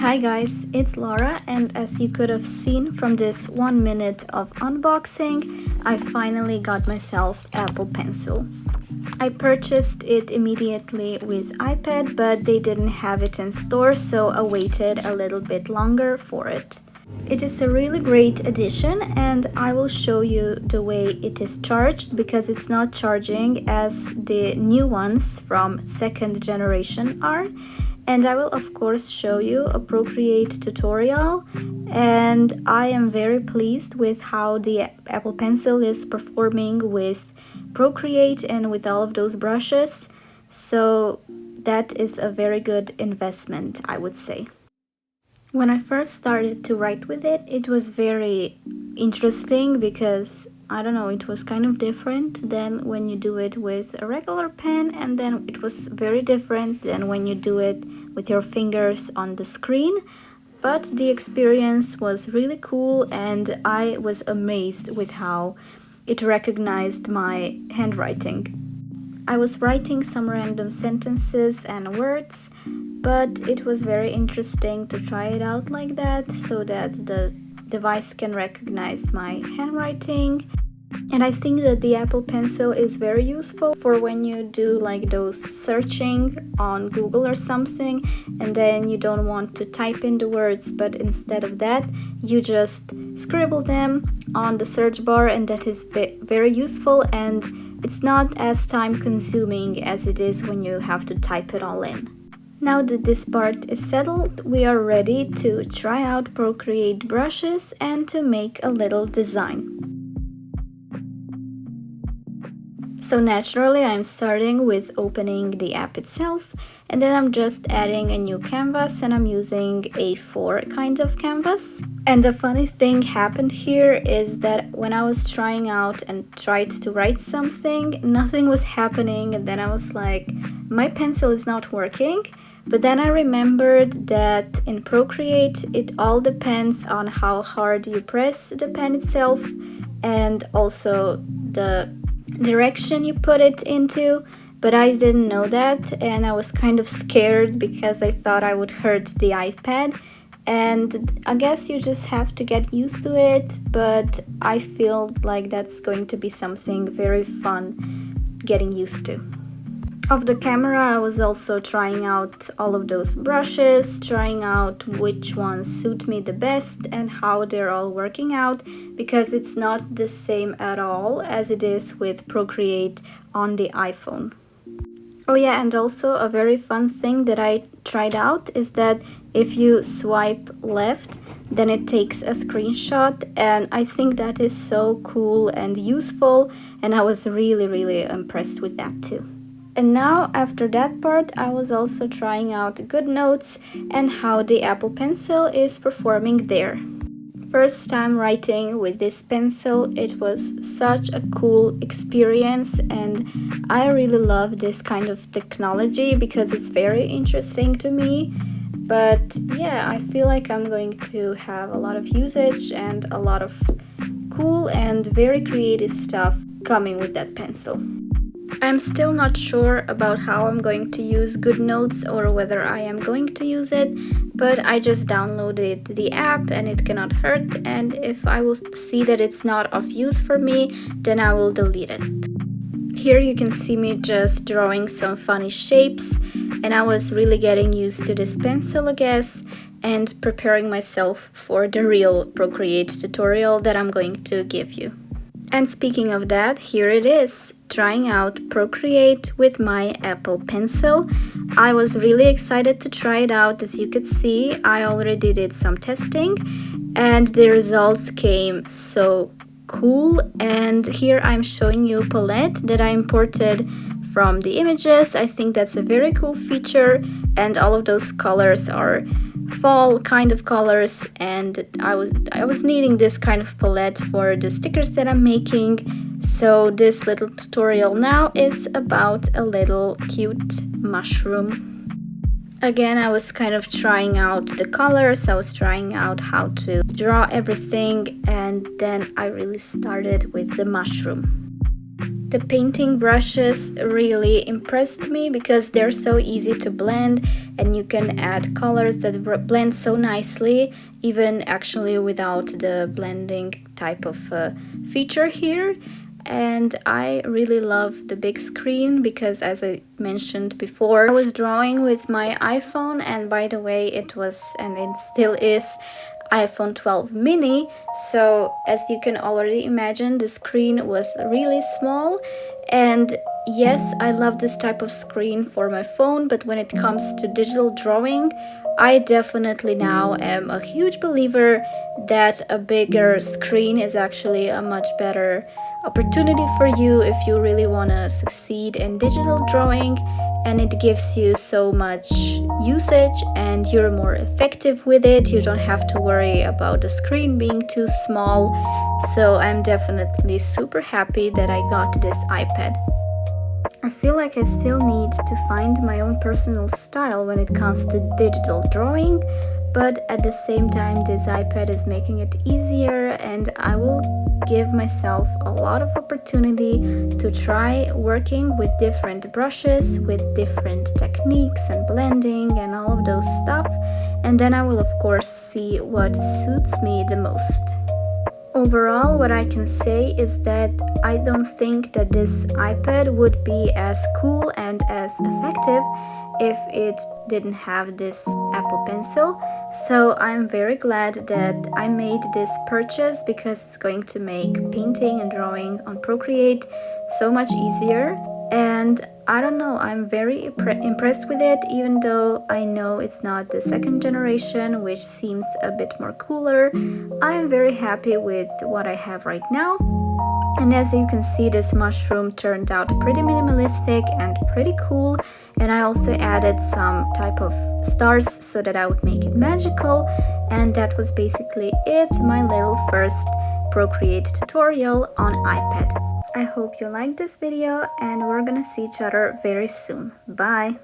Hi guys, it's Laura, and as you could have seen from this 1 minute of unboxing, I finally got myself Apple Pencil. I purchased it immediately with iPad, but they didn't have it in store, so I waited a little bit longer for it. It is a really great addition, and I will show you the way it is charged because it's not charging as the new ones from second generation are. And I will of course show you a Procreate tutorial, and I am very pleased with how the Apple Pencil is performing with Procreate and with all of those brushes, so that is a very good investment, I would say. When I first started to write with it, it was very interesting because I don't know, it was kind of different than when you do it with a regular pen, and then it was very different than when you do it with your fingers on the screen. But the experience was really cool, and I was amazed with how it recognized my handwriting. I was writing some random sentences and words, but it was very interesting to try it out like that so that the device can recognize my handwriting. And I think that the Apple Pencil is very useful for when you do like those searching on Google or something, and then you don't want to type in the words, but instead of that you just scribble them on the search bar, and that is very useful, and it's not as time consuming as it is when you have to type it all in. Now that this part is settled, we are ready to try out Procreate brushes and to make a little design. So naturally I'm starting with opening the app itself, and then I'm just adding a new canvas, and I'm using A4 kind of canvas. And the funny thing happened here is that when I was trying out and tried to write something, nothing was happening, and then I was like, my pencil is not working. But then I remembered that in Procreate it all depends on how hard you press the pen itself, and also the direction you put it into, but I didn't know that, and I was kind of scared because I thought I would hurt the iPad, and I guess you just have to get used to it, but I feel like that's going to be something very fun getting used to. Off the camera I was also trying out all of those brushes, trying out which ones suit me the best and how they're all working out, because it's not the same at all as it is with Procreate on the iPhone. Oh yeah, and also a very fun thing that I tried out is that if you swipe left, then it takes a screenshot, and I think that is so cool and useful, and I was really impressed with that too. And now, after that part, I was also trying out GoodNotes and how the Apple Pencil is performing there. First time writing with this pencil, it was such a cool experience, and I really love this kind of technology because it's very interesting to me. But yeah, I feel like I'm going to have a lot of usage and a lot of cool and very creative stuff coming with that pencil. I'm still not sure about how I'm going to use GoodNotes or whether I am going to use it, but I just downloaded the app and it cannot hurt, and if I will see that it's not of use for me, then I will delete it. Here you can see me just drawing some funny shapes, and I was really getting used to this pencil, I guess, and preparing myself for the real Procreate tutorial that I'm going to give you. And speaking of that, here it is, trying out Procreate with my Apple Pencil. I was really excited to try it out. As you could see, I already did some testing and the results came so cool. And here I'm showing you a palette that I imported from the images. I think that's a very cool feature, and all of those colors are fall kind of colors, and I was needing this kind of palette for the stickers that I'm making. So this little tutorial now is about a little cute mushroom. Again, I was kind of trying out the colors, I was trying out how to draw everything, and then I really started with the mushroom. The painting brushes really impressed me because they're so easy to blend and you can add colors that blend so nicely, even actually without the blending type of feature here. And I really love the big screen because, as I mentioned before, I was drawing with my iPhone, and by the way, it was and it still is iPhone 12 mini, so as you can already imagine, the screen was really small. And yes, I love this type of screen for my phone, but when it comes to digital drawing, I definitely now am a huge believer that a bigger screen is actually a much better opportunity for you if you really want to succeed in digital drawing, and it gives you so much usage and you're more effective with it. You don't have to worry about the screen being too small. So I'm definitely super happy that I got this iPad. I feel like I still need to find my own personal style when it comes to digital drawing, but at the same time this iPad is making it easier, and I will give myself a lot of opportunity to try working with different brushes, with different techniques and blending and all of those stuff, and then I will of course see what suits me the most. Overall, what I can say is that I don't think that this iPad would be as cool and as effective if it didn't have this Apple Pencil. So I'm very glad that I made this purchase because it's going to make painting and drawing on Procreate so much easier. And I don't know, I'm very impressed with it, even though I know it's not the second generation, which seems a bit more cooler. I am very happy with what I have right now. And as you can see, this mushroom turned out pretty minimalistic and pretty cool. And I also added some type of stars so that I would make it magical. And that was basically it, my little first Procreate tutorial on iPad. I hope you liked this video, and we're gonna see each other very soon. Bye!